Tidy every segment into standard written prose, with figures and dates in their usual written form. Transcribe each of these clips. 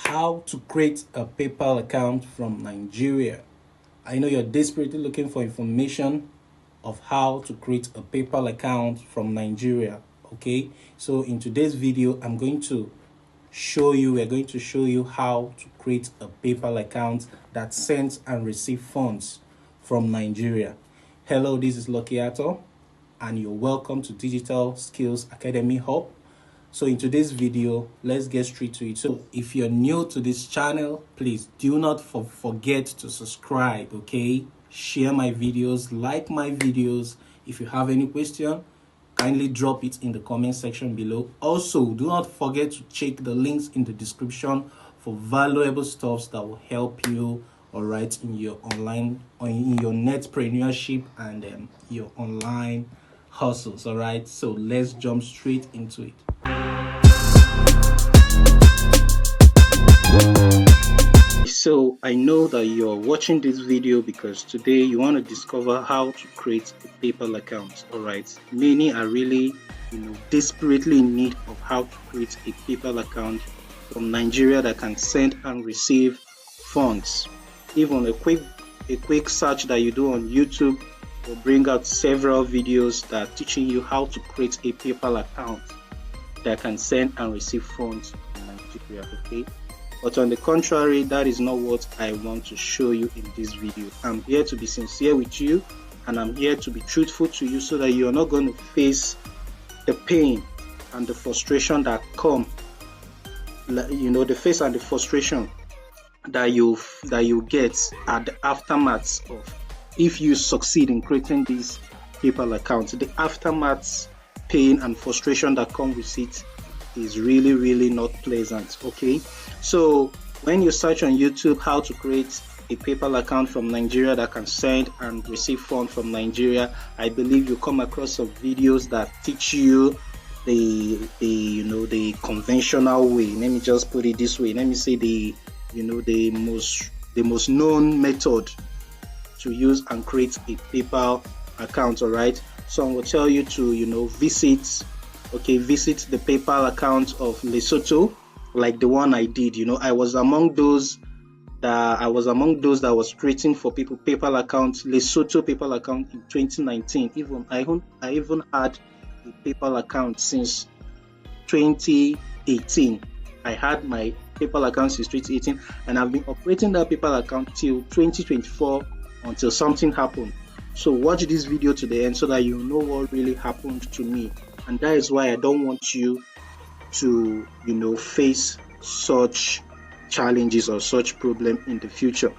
How to create a PayPal account from Nigeria. I know you're desperately looking for information of how to create a PayPal account from Nigeria. Okay, so in today's video, we're going to show you how to create a PayPal account that sends and receives funds from Nigeria. Hello, this is Lucky Ato, and you're welcome to Digital Skills Academy Hub. So in today's video, let's get straight to it. So if you're new to this channel, please do not forget to subscribe, okay? Share my videos, like my videos. If you have any question, kindly drop it in the comment section below. Also, do not forget to check the links in the description for valuable stuff that will help you, all right, in your online or in your netpreneurship and your online hustles. All right, so let's jump straight into it. So I know that you're watching this video because today you want to discover how to create a PayPal account. All right, many are really desperately in need of how to create a PayPal account from Nigeria that can send and receive funds. Even a quick search that you do on YouTube will bring out several videos that are teaching you how to create a PayPal account that can send and receive funds in Nigeria. Okay, but on the contrary, that is not what I want to show you in this video. I'm here to be sincere with you, and I'm here to be truthful to you so that you're not going to face the pain and the frustration that come, the face and the frustration that you get at the aftermath of if you succeed in creating this PayPal account. The aftermath pain and frustration that come with it is really not pleasant. Okay, so when you search on YouTube how to create a PayPal account from Nigeria that can send and receive funds from Nigeria, I believe you come across some videos that teach you the conventional way. Let me just put it this way. Let me say the most known method to use and create a PayPal account. All right, so I will tell you to visit the PayPal account of Lesotho, like the one I did. I was among those that was creating for people PayPal account, Lesotho PayPal account in 2019. I even had a PayPal account since 2018. I had my PayPal account since 2018, and I've been operating that PayPal account till 2024 until something happened. So watch this video to the end so that you know what really happened to me. And that is why I don't want you to, face such challenges or such problem in the future.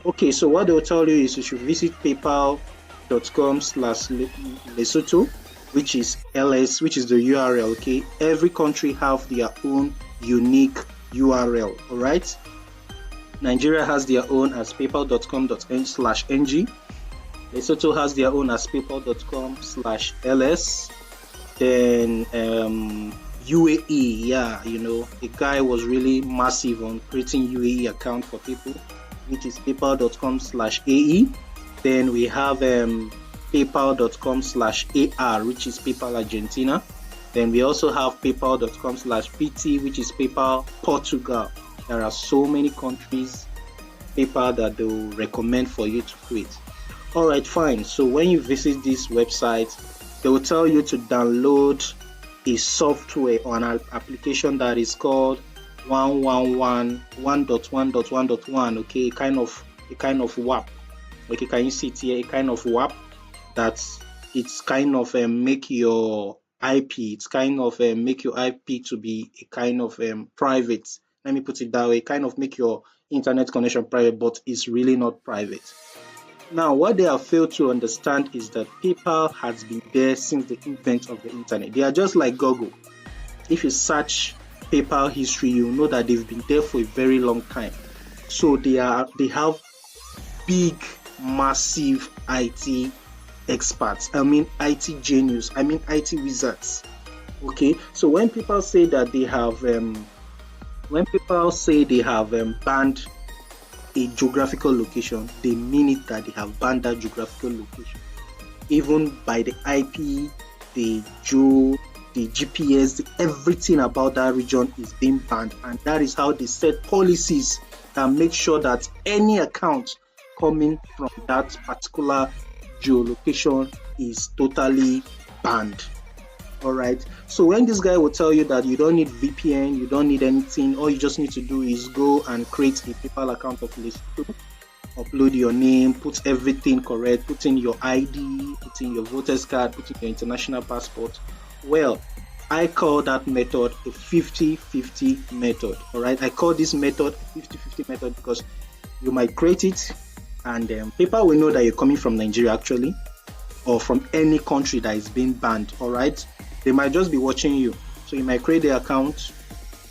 Okay, so what they'll tell you is you should visit paypal.com/Lesotho, which is LS, which is the URL. Okay, every country have their own unique URL. All right, Nigeria has their own as paypal.com.ng/ng. Lesotho has their own as paypal.com/ls. Then UAE, the guy was really massive on creating UAE account for people, which is paypal.com/AE. Then we have paypal.com/AR, which is PayPal Argentina. Then we also have paypal.com/PT, which is PayPal Portugal. There are so many countries PayPal that they will recommend for you to create. All right, fine. So when you visit this website, they will tell you to download a software or an application that is called 1.1.1.1.1. Okay, a kind of WAP. Okay, can you see it here? A kind of WAP that it's kind of make your IP. It's kind of make your IP to be a kind of private. Let me put it that way. Kind of make your internet connection private, but it's really not private. Now, what they have failed to understand is that PayPal has been there since the invent of the internet. They are just like Google. If you search PayPal history, you know that they've been there for a very long time. So they have big, massive IT experts. I mean IT genius. I mean IT wizards. Okay. So when people say that they have, banned a geographical location, they mean it that they have banned that geographical location, even by the IP, the the GPS, everything about that region is being banned. And that is how they set policies that make sure that any account coming from that particular geolocation is totally banned. All right. So when this guy will tell you that you don't need VPN, you don't need anything, all you just need to do is go and create a PayPal account of Lesotho, upload your name, put everything correct, put in your ID, put in your voter's card, put in your international passport. Well, I call that method a 50-50 method. All right. I call this method a 50-50 method because you might create it and PayPal will know that you're coming from Nigeria actually, or from any country that is being banned. All right. They might just be watching you. So you might create the account,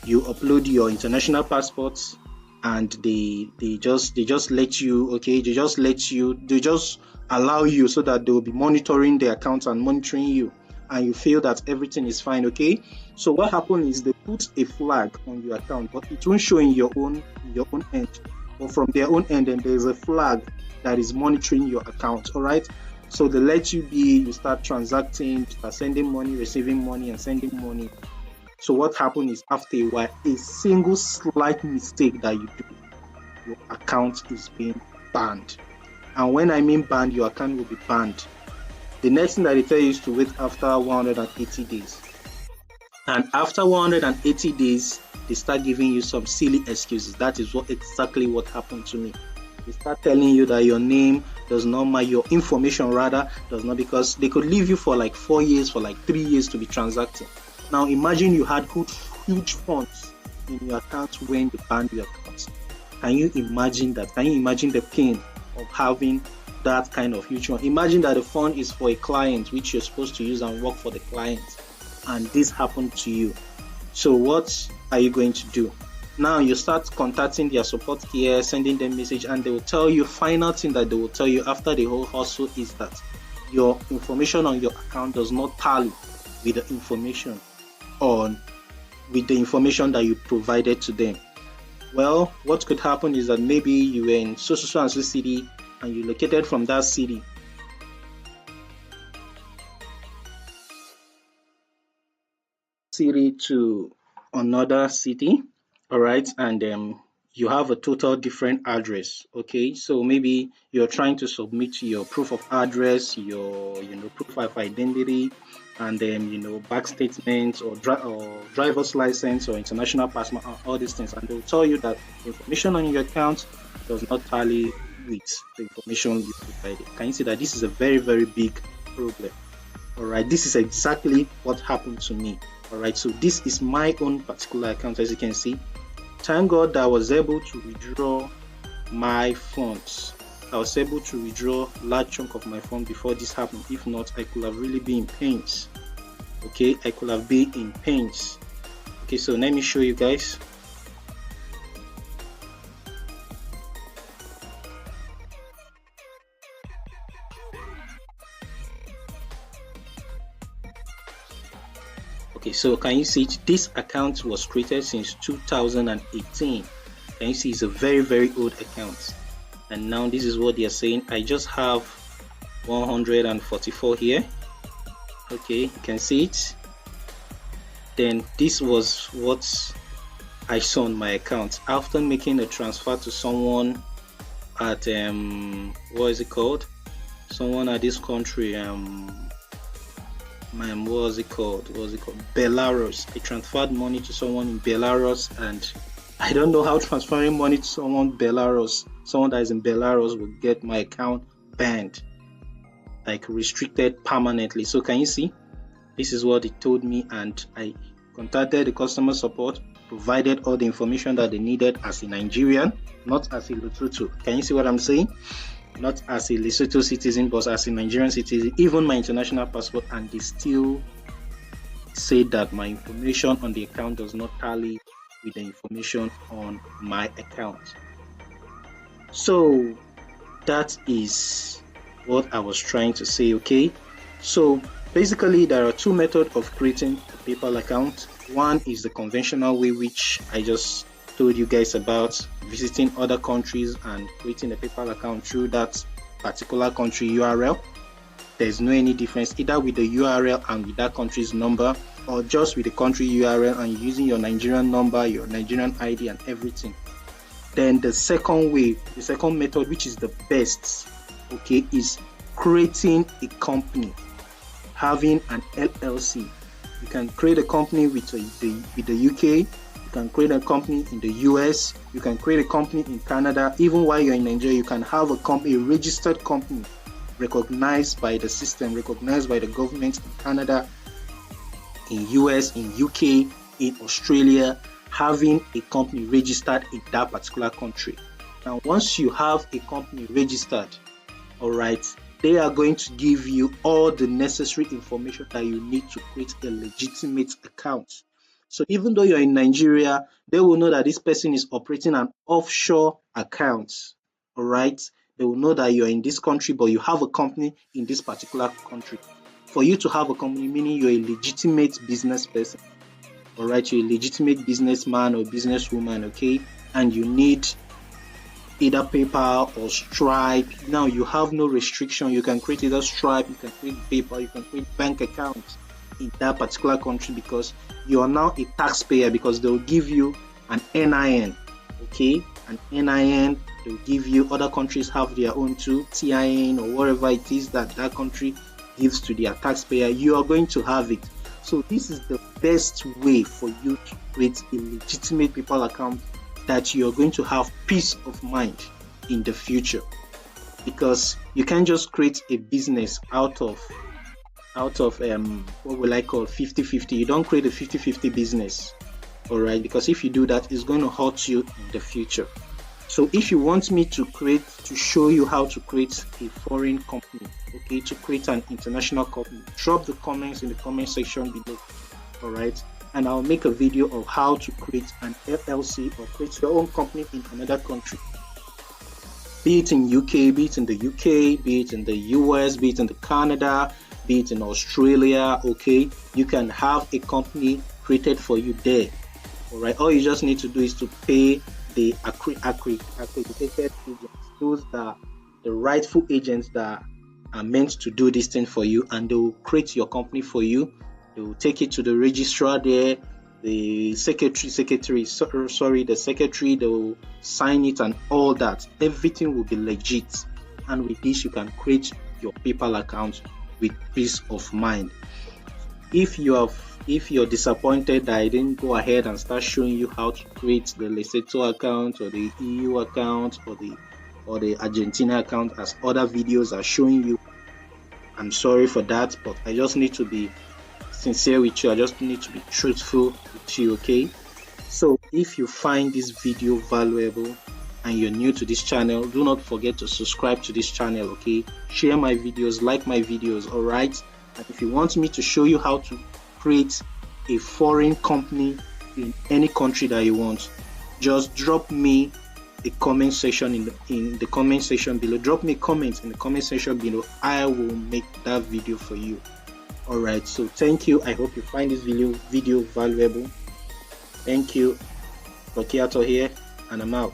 you upload your international passports, and they just let you, okay, they just allow you so that they will be monitoring the account and monitoring you, and you feel that everything is fine, okay? So what happens is they put a flag on your account, but it won't show in your own end. But from their own end, and there's a flag that is monitoring your account, all right? So they let you start transacting, start sending money, receiving money, and sending money. So what happens is after a while, a single slight mistake that you do, your account is being banned. And when I mean banned, your account will be banned. The next thing that they tell you is to wait after 180 days. And after 180 days, they start giving you some silly excuses. That is exactly what happened to me. They start telling you that your name does not match, your information rather does not, because they could leave you for like 4 years, for like 3 years to be transacting. Now imagine you had huge funds in your account when they banned your account. Can you imagine that? Can you imagine the pain of having that kind of huge fund? Imagine that the fund is for a client which you're supposed to use and work for the client, and this happened to you. So what are you going to do? Now you start contacting their support care, sending them message, and they will tell you, final thing that they will tell you after the whole hustle is that your information on your account does not tally with the information that you provided to them. Well, what could happen is that maybe you were in so and so city and you located from that city to another city, all right, and you have a total different address. Okay, so maybe you're trying to submit your proof of address, your proof of identity, and then bank statements or driver's license or international passport, all these things, and they'll tell you that the information on your account does not tally with the information you provided. Can you see that this is a very, very big problem? All right, this is exactly what happened to me. All right, so this is my own particular account. As you can see, thank God that I was able to withdraw my funds. I was able to withdraw a large chunk of my funds before this happened. If not, I could have really been in pains. Okay, I could have been in pains. Okay, so let me show you guys. Okay, so can you see this account was created since 2018? Can you see it's a very, very old account? And now this is what they are saying. I just have 144 here. Okay, you can see it. Then this was what I saw on my account after making a transfer to someone at what is it called? Someone at this country, what was it called? Belarus. I transferred money to someone in Belarus, and I don't know how transferring money to someone that is in Belarus will get my account banned, like restricted permanently. So can you see? This is what they told me, and I contacted the customer support, provided all the information that they needed as a Nigerian, not as a Lesotho. Can you see what I'm saying? Not as a Lesotho citizen, but as a Nigerian citizen, even my international passport, and they still say that my information on the account does not tally with the information on my account. So that is what I was trying to say. Okay, so basically there are two methods of creating a PayPal account. One is the conventional way, which I just told you guys about, visiting other countries and creating a PayPal account through that particular country URL. There's no any difference either with the URL and with that country's number, or just with the country URL and using your Nigerian number, your Nigerian ID and everything. Then the second way, the second method, which is the best, okay, is creating a company, having an LLC. You can create a company with the UK, you can create a company in the US, you can create a company in Canada. Even while you're in Nigeria, you can have a company, a registered company, recognized by the system, recognized by the government in Canada, in US, in UK, in Australia, having a company registered in that particular country. Now, once you have a company registered, all right, they are going to give you all the necessary information that you need to create a legitimate account. So even though you're in Nigeria, they will know that this person is operating an offshore account, all right? They will know that you're in this country, but you have a company in this particular country. For you to have a company, meaning you're a legitimate business person, all right? You're a legitimate businessman or businesswoman, okay? And you need either PayPal or Stripe. Now you have no restriction. You can create either Stripe, you can create PayPal, you can create bank accounts in that particular country, because you are now a taxpayer, because they'll give you an NIN, okay? An NIN, they'll give you, other countries have their own too, TIN or whatever it is that that country gives to their taxpayer. You are going to have it. So this is the best way for you to create a legitimate PayPal account, that you're going to have peace of mind in the future, because you can't just create a business out of what will I call 50-50. You don't create a 50-50 business, all right? Because if you do that, it's going to hurt you in the future. So if you want me to show you how to create a foreign company, okay, to create an international company, drop the comments in the comment section below, all right? And I'll make a video of how to create an LLC or create your own company in another country. Be it in UK, be it in the UK, be it in the US, be it in the Canada, be it in Australia, okay? You can have a company created for you there, all right? All you just need to do is to pay the accredited agents, those that the rightful agents that are meant to do this thing for you, and they will create your company for you. They will take it to the registrar there, the secretary, they will sign it and all that. Everything will be legit. And with this, you can create your PayPal account with peace of mind. If you're disappointed that I didn't go ahead and start showing you how to create the Lesotho account or the EU account or the Argentina account, as other videos are showing you, I'm sorry for that, but I just need to be sincere with you. I just need to be truthful with you, okay? So if you find this video valuable and you're new to this channel, do not forget to subscribe to this channel, okay? Share my videos, like my videos, all right? And if you want me to show you how to create a foreign company in any country that you want, just drop me a comment section in the comment section below. Drop me comments in the comment section below. I will make that video for you. All right, so thank you. I hope you find this video valuable. Thank you. Rokiato here, and I'm out.